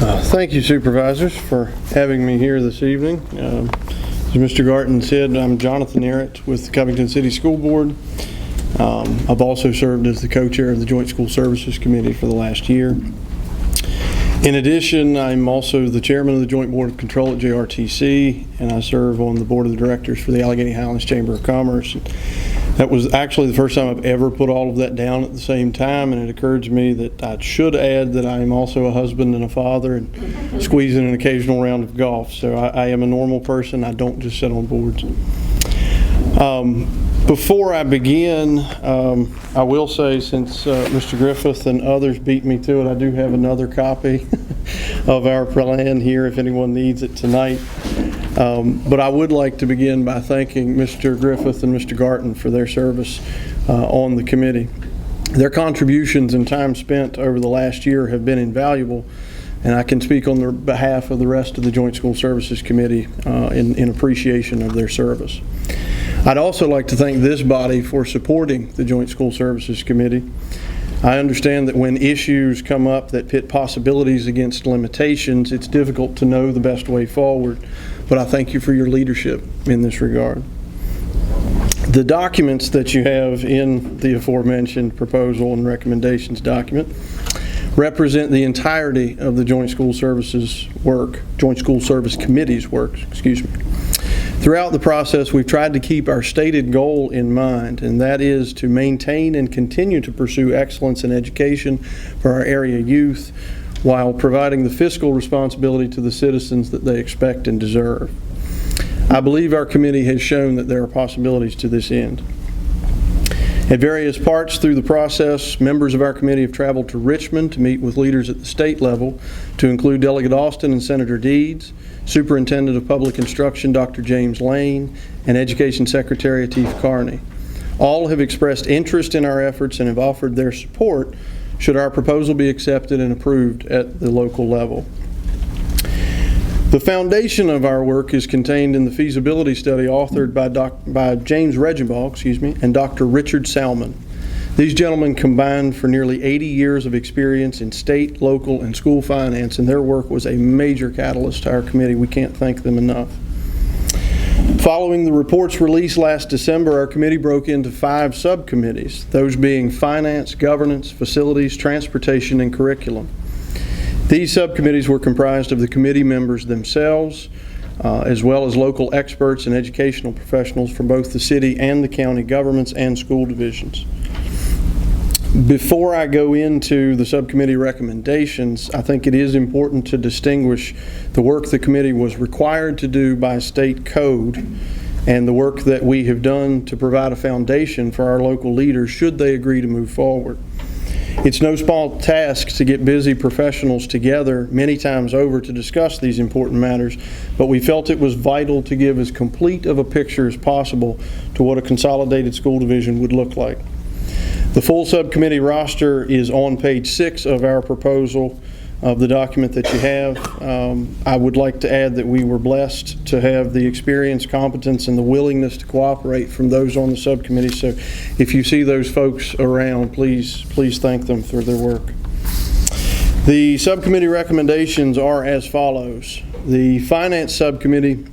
Thank you, Supervisors, for having me here this evening. As Mr. Garton said, I'm Jonathan Arritt with the Covington City School Board. I've also served as the co-chair of the Joint School Services Committee for the last year. In addition, I'm also the chairman of the Joint Board of Control at JRTC, and I serve on the board of directors for the Alleghany Highlands Chamber of Commerce. That was actually the first time I've ever put all of that down at the same time, and it occurred to me that I should add that I am also a husband and a father and squeeze in an occasional round of golf. So I am a normal person. I don't just sit on boards. Before I begin, I will say, since Mr. Griffith and others beat me to it, I do have another copy of our plan here if anyone needs it tonight. But I would like to begin by thanking Mr. Griffith and Mr. Garton for their service on the committee. Their contributions and time spent over the last year have been invaluable, and I can speak on the behalf of the rest of the Joint School Services Committee in appreciation of their service. I'd also like to thank this body for supporting the Joint School Services Committee. I understand that when issues come up that pit possibilities against limitations, it's difficult to know the best way forward, but I thank you for your leadership in this regard. The documents that you have in the aforementioned proposal and recommendations document represent the entirety of the Joint School Services work, Joint School Service Committee's work, excuse me. Throughout the process, we've tried to keep our stated goal in mind, and that is to maintain and continue to pursue excellence in education for our area youth while providing the fiscal responsibility to the citizens that they expect and deserve. I believe our committee has shown that there are possibilities to this end. At various parts through the process, members of our committee have traveled to Richmond to meet with leaders at the state level, to include Delegate Austin and Senator Deeds, Superintendent of Public Instruction Dr. James Lane, and Education Secretary Atif Carney. All have expressed interest in our efforts and have offered their support should our proposal be accepted and approved at the local level. The foundation of our work is contained in the feasibility study authored by James Regenbaugh, and Dr. Richard Salmon. These gentlemen combined for nearly 80 years of experience in state, local, and school finance, and their work was a major catalyst to our committee. We can't thank them enough. Following the report's release last December, our committee broke into 5 subcommittees, those being finance, governance, facilities, transportation, and curriculum. These subcommittees were comprised of the committee members themselves, as well as local experts and educational professionals from both the city and the county governments and school divisions. Before I go into the subcommittee recommendations, I think it is important to distinguish the work the committee was required to do by state code and the work that we have done to provide a foundation for our local leaders should they agree to move forward. It's no small task to get busy professionals together many times over to discuss these important matters, but we felt it was vital to give as complete of a picture as possible to what a consolidated school division would look like. The full subcommittee roster is on page 6 of our proposal of the document that you have. I would like to add that we were blessed to have the experience, competence, and the willingness to cooperate from those on the subcommittee. So if you see those folks around, please thank them for their work. The subcommittee recommendations are as follows. The Finance Subcommittee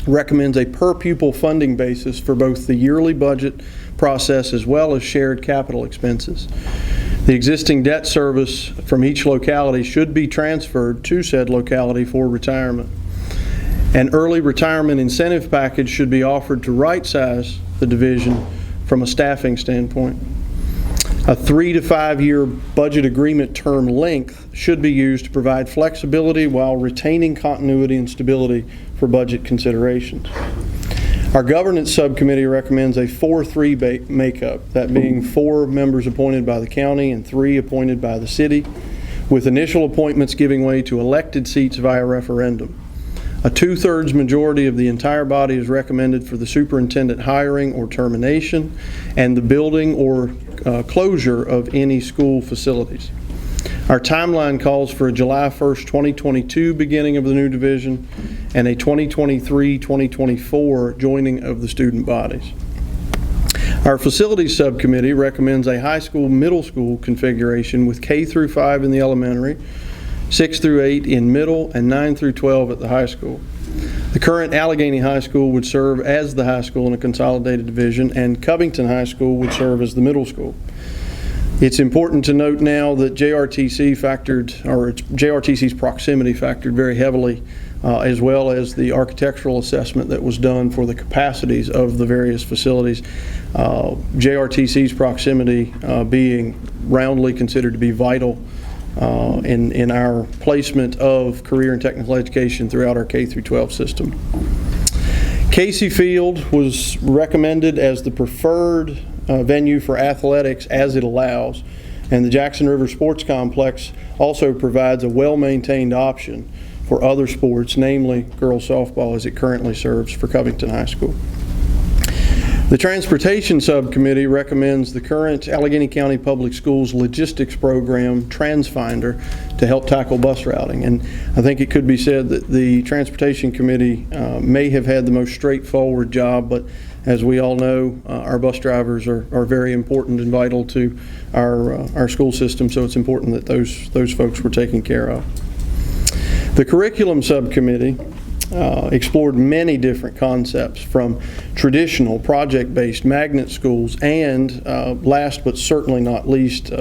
recommends a per pupil funding basis for both the yearly budget process as well as shared capital expenses. The existing debt service from each locality should be transferred to said locality for retirement. An early retirement incentive package should be offered to right-size the division from a staffing standpoint. A 3 to 5 year budget agreement term length should be used to provide flexibility while retaining continuity and stability for budget considerations. Our governance subcommittee recommends a 4-3 makeup, that being 4 members appointed by the county and 3 appointed by the city, with initial appointments giving way to elected seats via referendum. A 2/3 majority of the entire body is recommended for the superintendent hiring or termination and the building or closure of any school facilities. Our timeline calls for a July 1st, 2022 beginning of the new division and a 2023-2024 joining of the student bodies. Our facilities subcommittee recommends a high school, middle school configuration with K through 5 in the elementary, 6 through 8 in middle, and 9 through 12 at the high school. The current Alleghany High School would serve as the high school in a consolidated division, and Covington High School would serve as the middle school. It's important to note now that JRTC's proximity factored very heavily, as well as the architectural assessment that was done for the capacities of the various facilities. JRTC's proximity being roundly considered to be vital in our placement of career and technical education throughout our K through 12 system. Casey Field was recommended as the preferred venue for athletics as it allows, and the Jackson River Sports Complex also provides a well-maintained option for other sports, namely girls softball, as it currently serves for Covington High School. The Transportation Subcommittee recommends the current Alleghany County Public Schools logistics program, TransFinder, to help tackle bus routing. And I think it could be said that the Transportation Committee may have had the most straightforward job, but as we all know, our bus drivers are very important and vital to our school system, so it's important that those folks were taken care of. The Curriculum Subcommittee explored many different concepts, from traditional project-based magnet schools and last but certainly not least,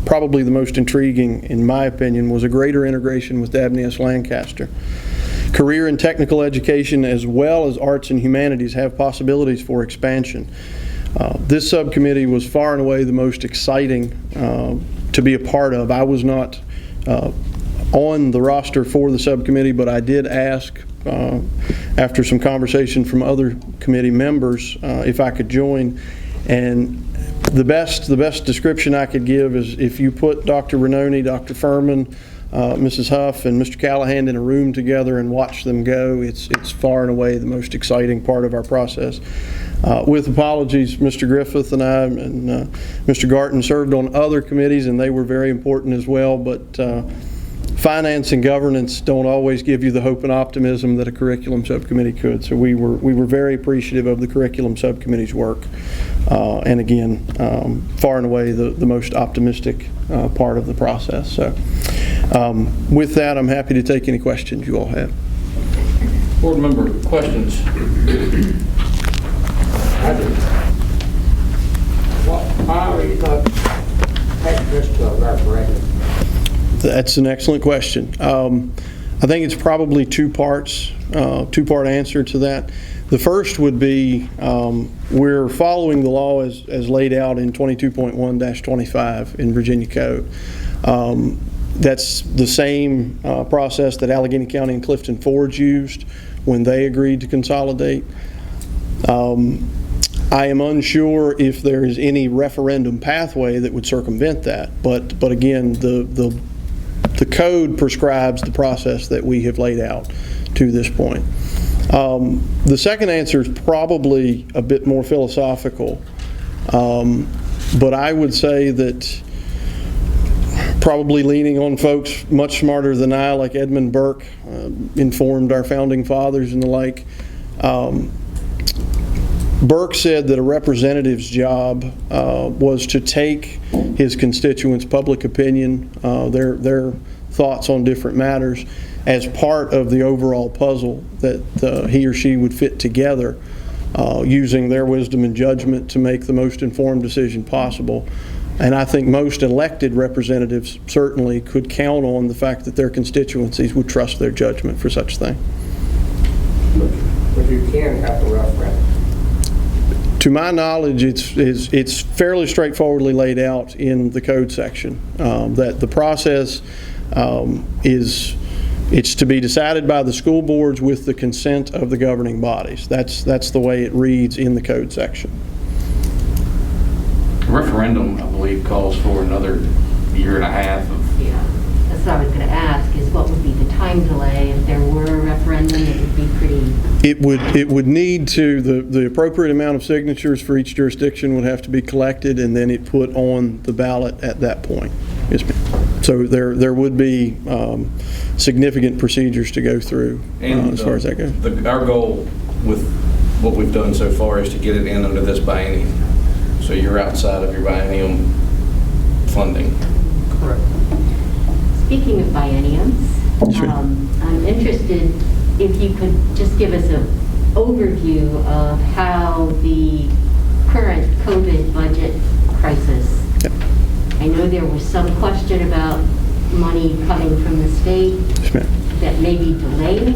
probably the most intriguing in my opinion, was a greater integration with Dabney S. Lancaster. Career and technical education as well as arts and humanities have possibilities for expansion. This subcommittee was far and away the most exciting to be a part of. I was not on the roster for the subcommittee, but I did ask after some conversation from other committee members if I could join, and the best description I could give is if you put Dr. Renoni, Dr. Furman, Mrs. Huff, and Mr. Callahan in a room together and watch them go, it's far and away the most exciting part of our process. With apologies, Mr. Griffith and I and Mr. Garton served on other committees, and they were very important as well, but finance and governance don't always give you the hope and optimism that a curriculum subcommittee could. So we were very appreciative of the curriculum subcommittee's work, and again, far and away the most optimistic part of the process. So with that, I'm happy to take any questions you all have. Board member questions. I do. Why are you not taking this to a referendum? That's an excellent question. I think it's probably two-part answer to that. The first would be we're following the law as laid out in 22.1-25 in Virginia Code. That's the same process that Alleghany County and Clifton Forge used when they agreed to consolidate. I am unsure if there is any referendum pathway that would circumvent that, but again, the code prescribes the process that we have laid out to this point. The second answer is probably a bit more philosophical, but I would say that probably leaning on folks much smarter than I, like Edmund Burke, informed our founding fathers and the like. Burke said that a representative's job was to take his constituents' public opinion, their thoughts on different matters, as part of the overall puzzle that he or she would fit together, using their wisdom and judgment to make the most informed decision possible. And I think most elected representatives certainly could count on the fact that their constituencies would trust their judgment for such thing. But you can have a referendum. To my knowledge, it's fairly straightforwardly laid out in the code section that the process it's to be decided by the school boards with the consent of the governing bodies. That's the way it reads in the code section. A referendum, I believe, calls for another year and a half of. Yeah, that's what I was going to ask, is what would be the time delay if there were a referendum? It would be pretty. It would need to, the appropriate amount of signatures for each jurisdiction would have to be collected and then it put on the ballot at that point. Yes, ma'am. So there would be significant procedures to go through as far as that goes. Our goal with what we've done so far is to get it in under this biennium. So you're outside of your biennium funding. Correct. speaking of bienniums, Sure. I'm interested if you could just give us an overview of how the current COVID budget crisis. Yep. I know there was some question about money coming from the state Yes, ma'am. that may be delayed,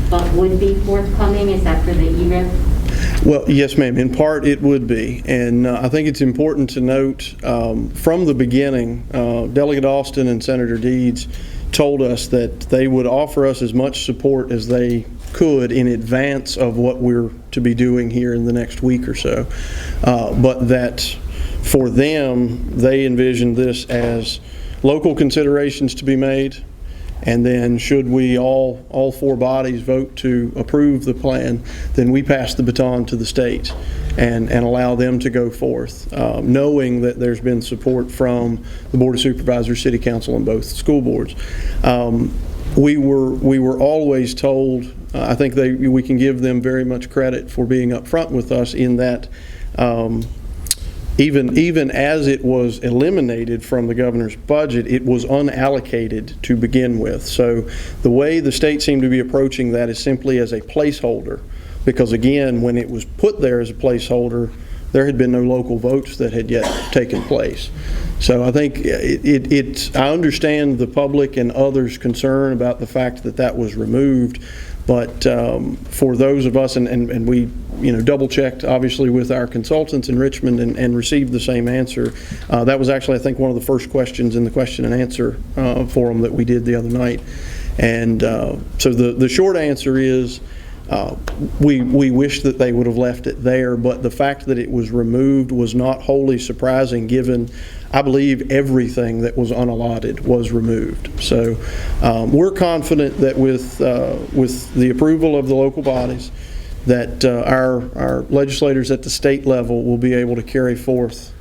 but would be forthcoming. Is that for the ERIP? Well, yes, ma'am. In part, it would be. And I think it's important to note from the beginning, Delegate Austin and Senator Deeds told us that they would offer us as much support as they could in advance of what we're to be doing here in the next week or so. But that for them, they envisioned this as local considerations to be made, and then should we all four bodies vote to approve the plan, then we pass the baton to the state and allow them to go forth, knowing that there's been support from the Board of Supervisors, City Council, and both school boards. We were always told, I think we can give them very much credit for being upfront with us in that even as it was eliminated from the governor's budget, it was unallocated to begin with. So the way the state seemed to be approaching that is simply as a placeholder, because again, when it was put there as a placeholder, there had been no local votes that had yet taken place. So I think I understand the public and others' concern about the fact that that was removed, but for those of us, and we double checked obviously with our consultants in Richmond and received the same answer. That was actually, I think, one of the first questions in the question and answer forum that we did the other night. And so the short answer is we wish that they would have left it there, but the fact that it was removed was not wholly surprising given, I believe, everything that was unallotted was removed. So we're confident that with the approval of the local bodies, that our legislators at the state level will be able to carry forth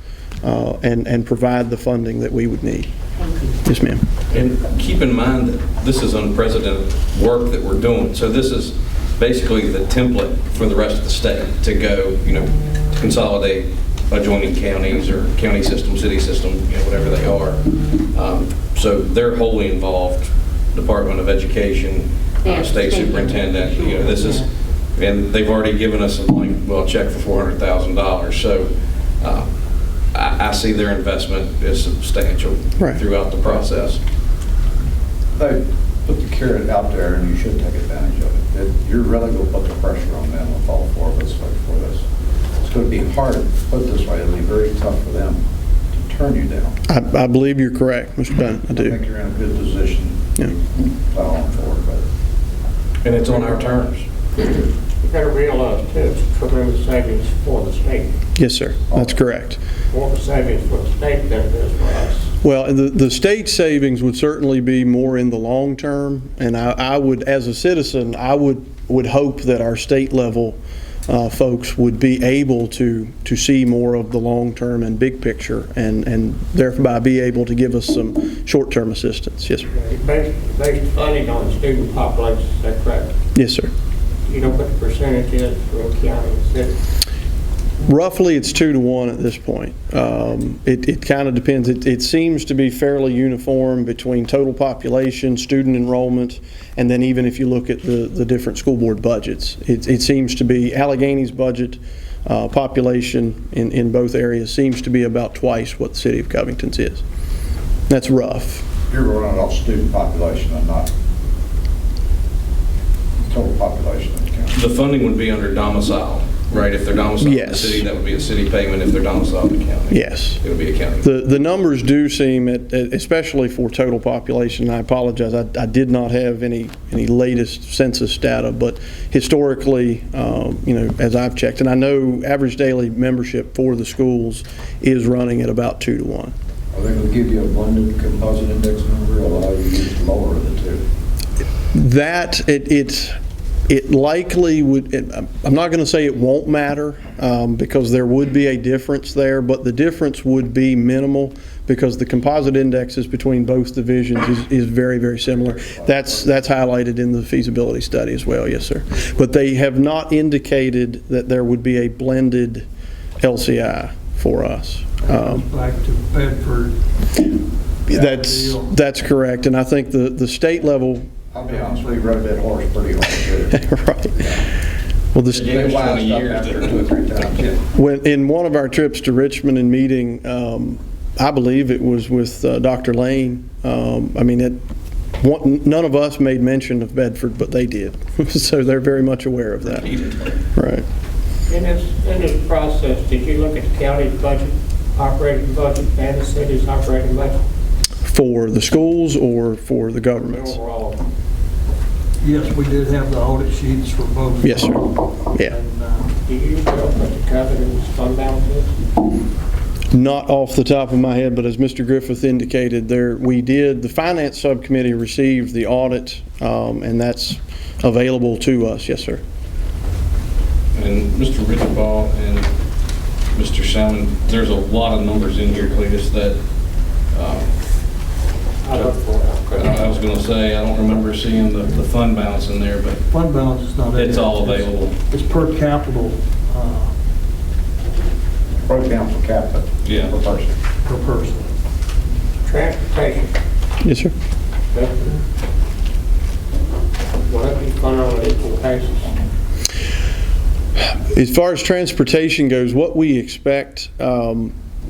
and provide the funding that we would need. Yes, ma'am. And keep in mind that this is unprecedented work that we're doing. So this is basically the template for the rest of the state to go, to consolidate adjoining counties or county system, city system, whatever they are. So they're wholly involved. Department of Education, state superintendent, this is, and they've already given us a check for $400,000. So I see their investment as substantial throughout the process. They put the carrot out there, and you should take advantage of it. You're really going to put the pressure on them with all four of us for this. It's going to be hard, put it this way, it'll be very tough for them to turn you down. I believe you're correct, Mr. Dunn. I do. I think you're in a good position to plow on forward, but and it's on our terms. You got to realize, too, it's tremendous savings for the state. Yes, sir. That's correct. More savings for the state than it is for us. Well, the state savings would certainly be more in the long term, and I would, as a citizen, I would hope that our state level folks would be able to see more of the long term and big picture, and thereby be able to give us some short term assistance. Yes, sir. Based funding on the student population, is that correct? Yes, sir. You know what the percentage is for county and city? Roughly, it's 2 to 1 at this point. It kind of depends. It seems to be fairly uniform between total population, student enrollment, and then even if you look at the different school board budgets, it seems to be Allegany's budget population in both areas seems to be about twice what the city of Covington's is. That's rough. you're running off student population and not total population of the county. The funding would be under domicile, right? If they're domiciled in the city, that would be a city payment. If they're domiciled in the county, yes, it would be a county. The numbers do seem, especially for total population, I apologize, I did not have any latest census data, but historically, as I've checked, and I know average daily membership for the schools is running at about 2 to 1. Are they going to give you a blended composite index number, or allow you to use lower of the two? That, it likely would, I'm not going to say it won't matter because there would be a difference there, but the difference would be minimal because the composite indexes between both divisions is very, very similar. That's highlighted in the feasibility study as well, yes, sir. But they have not indicated that there would be a blended LCI for us. Back to Bedford. That's correct, and I think the state level. I'll be honest with you, rode that horse pretty hard too. Right. Well, It gave us 20 years, after didn't 2 or 3 times. Yeah. when in one of our trips to Richmond and meeting, I believe it was with Dr. Lane. I mean, none of us made mention of Bedford, but they did, so they're very much aware of that. Right. In this process, did you look at the county's budget, operating budget, and the city's operating budget? For the schools or for the governments? Overall, Yes, we did have the audit sheets for both. Yes, sir. Yeah. And, do you know what the covenant's fund balance is? Not off the top of my head, but as Mr. Griffith indicated, the Finance Subcommittee received the audit, and that's available to us. Yes, sir. And Mr. Rittenbaugh and Mr. Salmon, there's a lot of numbers in here, Cletus, that I looked for it. I was going to say, I don't remember seeing the fund balance in there, but fund balance is not in there. it's all available. It's per capital, Pro council capita. Yeah. Per person. per person. Transportation, Yes, sir. will it be funded on an equal basis? As far as transportation goes, what we expect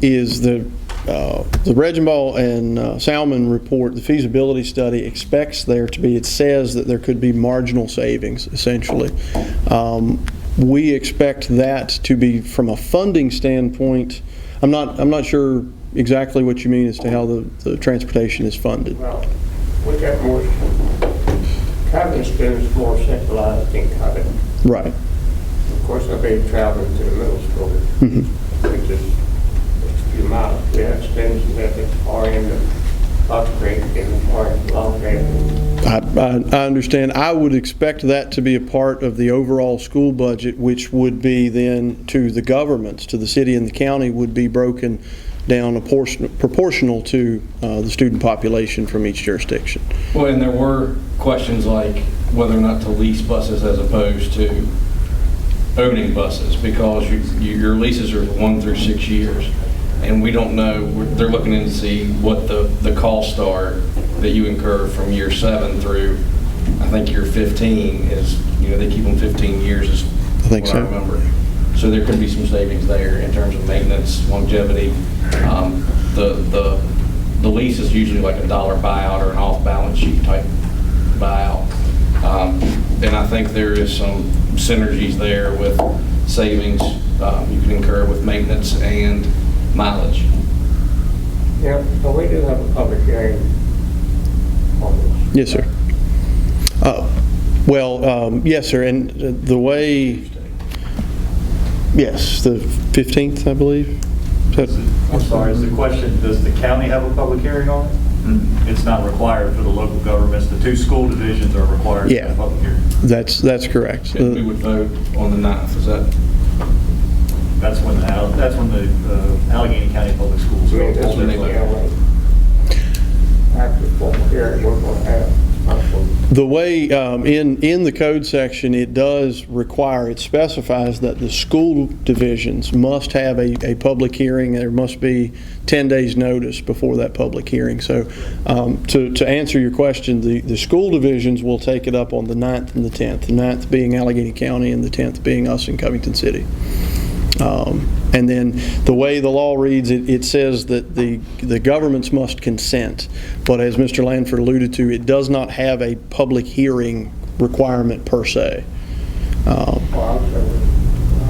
is the Regenball and Salmon report, the feasibility study expects there to be, it says that there could be marginal savings, essentially. We expect that to be, from a funding standpoint, I'm not sure exactly what you mean as to how the transportation is funded. Well, we got more, Covenant students more centralized than Covenant. Right. Of course, I've been traveling to the middle school, Mhm. which is a few miles. We have students that are far end of Buck Creek and far end of Long Branch. I understand. I would expect that to be a part of the overall school budget, which would be then to the governments, to the city and the county, would be broken down proportional to the student population from each jurisdiction. Well, and there were questions like whether or not to lease buses as opposed to owning buses, because your leases are 1 through 6 years, and we don't know. They're looking in to see what the costs are that you incur from year 7 through, I think, year 15 is, they keep them 15 years is I think what so. I remember. So there could be some savings there in terms of maintenance, longevity. The lease is usually like a dollar buyout or an off-balance sheet type buyout. And I think there is some synergies there with savings you can incur with maintenance and mileage. Yeah, but we do have a public hearing on this. Yes, sir. Yes, sir. And the way, yes, the 15th, I believe. I'm sorry, is the question, does the county have a public hearing on it? It's not required for the local governments. The 2 school divisions are required to have a public hearing. That's correct. And we would vote on the 9th, is that? That's when the Alleghany County Public Schools. I mean, this is after the formal hearing we're going to have. The way in the code section, it does require, it specifies that the school divisions must have a public hearing. There must be 10 days notice before that public hearing. So to answer your question, the school divisions will take it up on the 9th and the 10th, the 9th being Alleghany County and the 10th being us in Covington City. And then the way the law reads, it says that the governments must consent. But as Mr. Lanford alluded to, it does not have a public hearing requirement per se. Well, I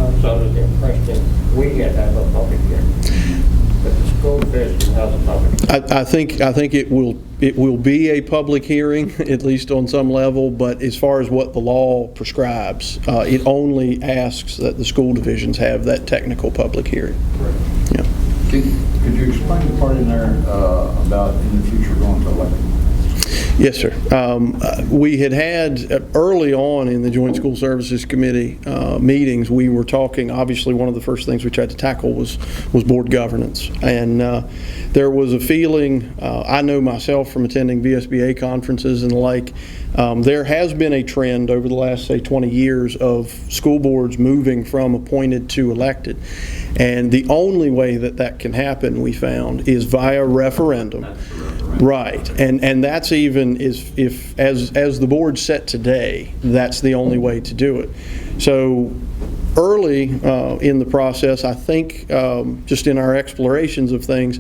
was under the impression we had to have a public hearing, but the school division has a public hearing. I think it will be a public hearing, at least on some level, but as far as what the law prescribes, it only asks that the school divisions have that technical public hearing. Yeah. Could you explain the part in there about in the future going to election? Yes, sir. We had early on in the Joint School Services Committee meetings, we were talking, obviously one of the first things we tried to tackle was board governance. And there was a feeling, I know myself from attending VSBA conferences and the like, there has been a trend over the last, say, 20 years of school boards moving from appointed to elected. And the only way that that can happen, we found, is via referendum. Right, and that's even if as the board's set today, that's the only way to do it. So early in the process, I think just in our explorations of things,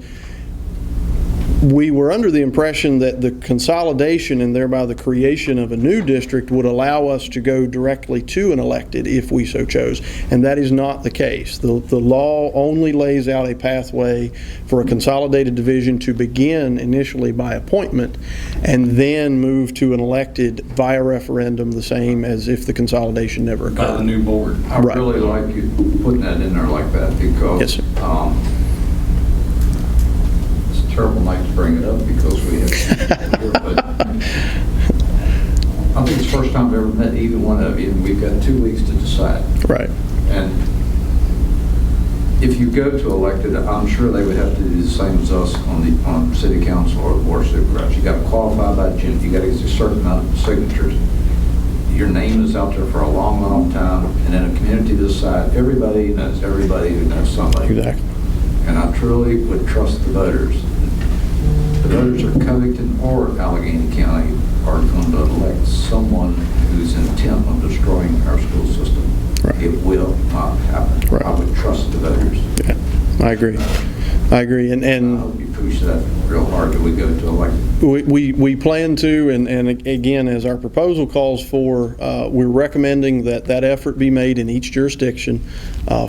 we were under the impression that the consolidation and thereby the creation of a new district would allow us to go directly to an elected if we so chose, and that is not the case. The law only lays out a pathway for a consolidated division to begin initially by appointment and then move to an elected via referendum, the same as if the consolidation never occurred. By the new board. I really like you putting that in there like that because Yes, sir. It's a terrible night to bring it up because we have here, but I think it's the first time I've ever met either one of you, and we've got 2 weeks to decide. Right. And if you go to elected, I'm sure they would have to do the same as us on city council or the board of supervisors. You got to qualify by June. You got to get a certain amount of signatures. Your name is out there for a long, long time, and in a community this size, everybody knows everybody who knows somebody. Exactly. And I truly would trust the voters. The voters of Covington or Alleghany County are going to elect someone who's intent on destroying our school system. Right. It will not happen. Right. I would trust the voters. Yeah, I agree. And I hope you push that real hard that we go to election. we plan to, and again, as our proposal calls for, we're recommending that effort be made in each jurisdiction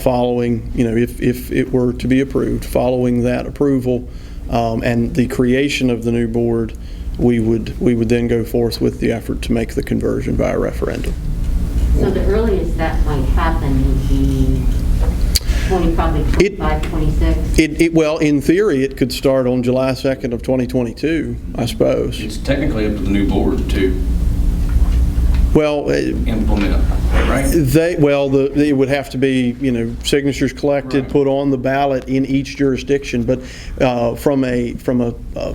following, if it were to be approved, following that approval and the creation of the new board, we would then go forth with the effort to make the conversion via referendum. So the earliest that might happen would be probably 25, 26? Well, in theory, it could start on July 2nd of 2022, I suppose. It's technically up to the new board to Well, implement, right? it would have to be, signatures collected, Right. put on the ballot in each jurisdiction. But from a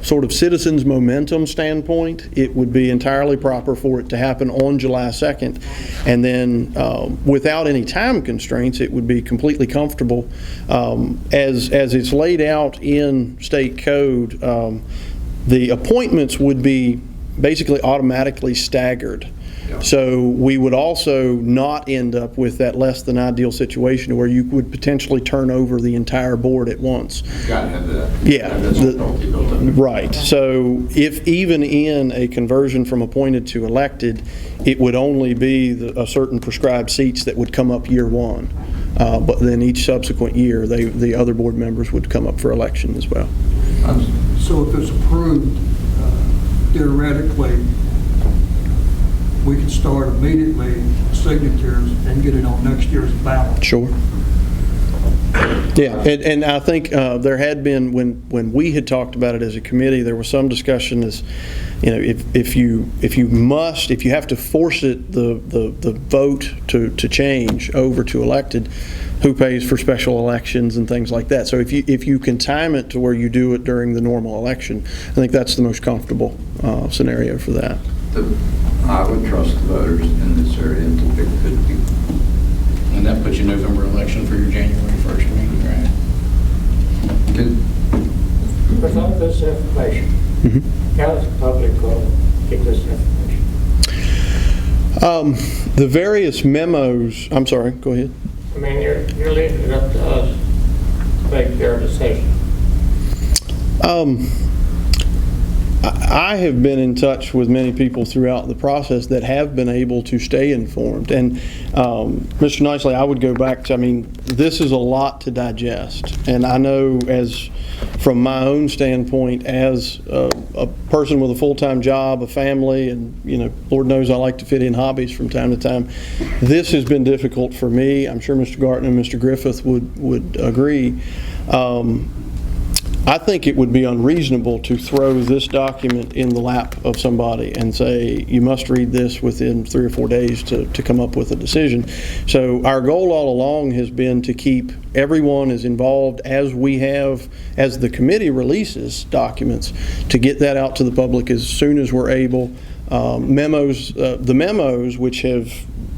sort of citizens' momentum standpoint, it would be entirely proper for it to happen on July 2nd. And then without any time constraints, it would be completely comfortable. As it's laid out in state code, the appointments would be basically automatically staggered. So we would also not end up with that less than ideal situation where you would potentially turn over the entire board at once. Got to have that. Yeah. Have that stability built in. Right. So if even in a conversion from appointed to elected, it would only be a certain prescribed seats that would come up year one. But then each subsequent year, the other board members would come up for election as well. So if it's approved, theoretically, we can start immediately signatures and get it on next year's ballot. Sure. Yeah, and I think there had been, when we had talked about it as a committee, there was some discussion as, if you have to force it, the vote to change over to elected, who pays for special elections and things like that. So if you can time it to where you do it during the normal election, I think that's the most comfortable scenario for that. I would trust the voters in this area to pick good people. And that puts your November election for your January 1st meeting, right? Good. With all this information, how is the public going to get this information? The various memos, I'm sorry, go ahead. I mean, you're leaving it up to us to make their decision. I have been in touch with many people throughout the process that have been able to stay informed. And Mr. Nicely, I would go back to, this is a lot to digest. And I know from my own standpoint, as a person with a full-time job, a family, and, Lord knows I like to fit in hobbies from time to time, this has been difficult for me. I'm sure Mr. Garton and Mr. Griffith would agree. I think it would be unreasonable to throw this document in the lap of somebody and say, you must read this within 3 or 4 days to come up with a decision. So our goal all along has been to keep everyone as involved as we have, as the committee releases documents, to get that out to the public as soon as we're able. The memos, which have,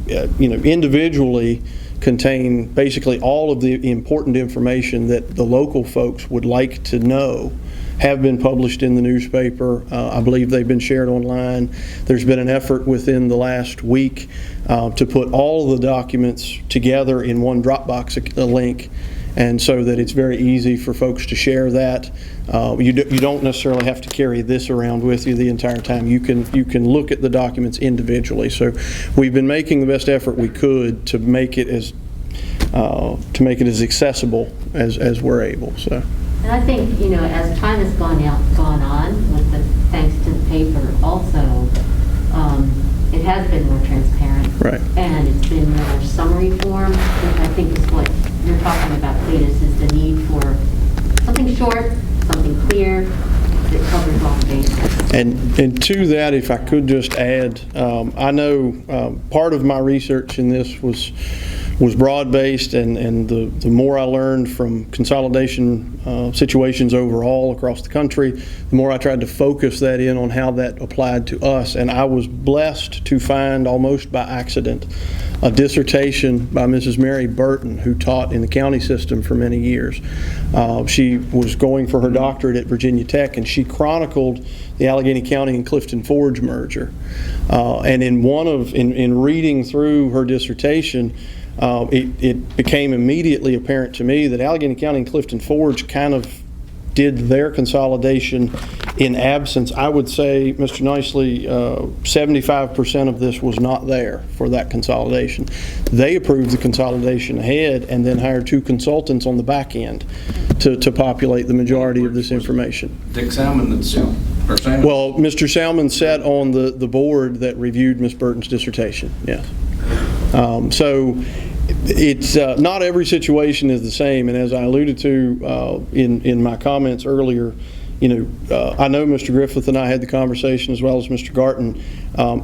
individually contain basically all of the important information that the local folks would like to know, have been published in the newspaper. I believe they've been shared online. There's been an effort within the last week to put all of the documents together in one Dropbox link, and so that it's very easy for folks to share that. You don't necessarily have to carry this around with you the entire time. You can look at the documents individually. So we've been making the best effort we could to make it as accessible as we're able. So. And I think, as time has gone on, with the thanks to the paper also, it has been more transparent. Right. And it's been more summary form, which I think is what you're talking about, Cletus, is the need for something short, something clear, that covers all the bases. And to that, if I could just add, I know part of my research in this was broad-based, and the more I learned from consolidation situations overall across the country, the more I tried to focus that in on how that applied to us. And I was blessed to find, almost by accident, a dissertation by Mrs. Mary Burton, who taught in the county system for many years. She was going for her doctorate at Virginia Tech, and she chronicled the Alleghany County and Clifton Forge merger. And in reading through her dissertation, it became immediately apparent to me that Alleghany County and Clifton Forge kind of did their consolidation in absence. I would say, Mr. Nicely, 75% of this was not there for that consolidation. They approved the consolidation ahead and then hired 2 consultants on the back end to populate the majority of this information. Dick Salmon, or Salmon? Well, Mr. Salmon sat on the board that reviewed Ms. Burton's dissertation, yes. So it's not every situation is the same, and as I alluded to in my comments earlier, I know Mr. Griffith and I had the conversation, as well as Mr. Garton.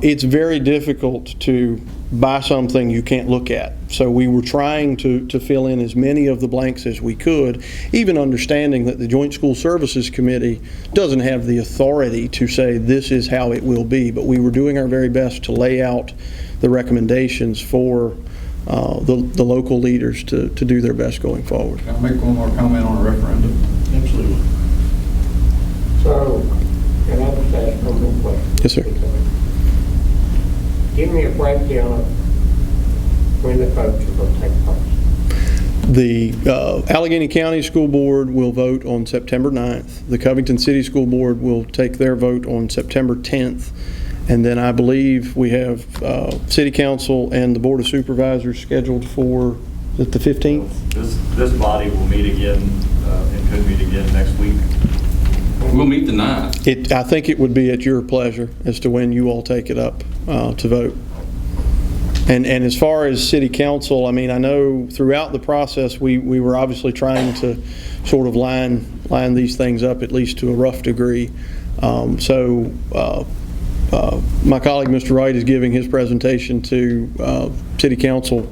It's very difficult to buy something you can't look at. So we were trying to fill in as many of the blanks as we could, even understanding that the Joint School Services Committee doesn't have the authority to say this is how it will be, but we were doing our very best to lay out the recommendations for the local leaders to do their best going forward. Can I make one more comment on a referendum? Absolutely. So, can I just ask one more question? Yes, sir. Give me a breakdown of when the votes are going to take place. The Alleghany County School Board will vote on September 9th. The Covington City School Board will take their vote on September 10th. And then I believe we have City Council and the Board of Supervisors scheduled for the 15th? This body will meet again and could meet again next week. We'll meet the 9th. I think it would be at your pleasure as to when you all take it up to vote. And as far as City Council, I mean, I know throughout the process we were obviously trying to sort of line these things up, at least to a rough degree. My colleague, Mr. Wright, is giving his presentation to City Council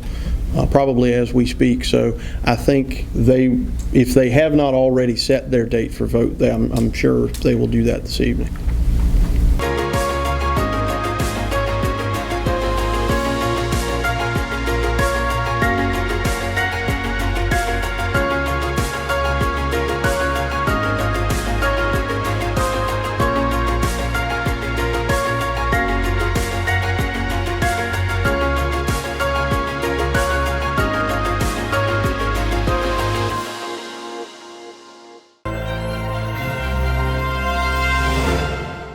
probably as we speak. So I think if they have not already set their date for vote, I'm sure they will do that this evening.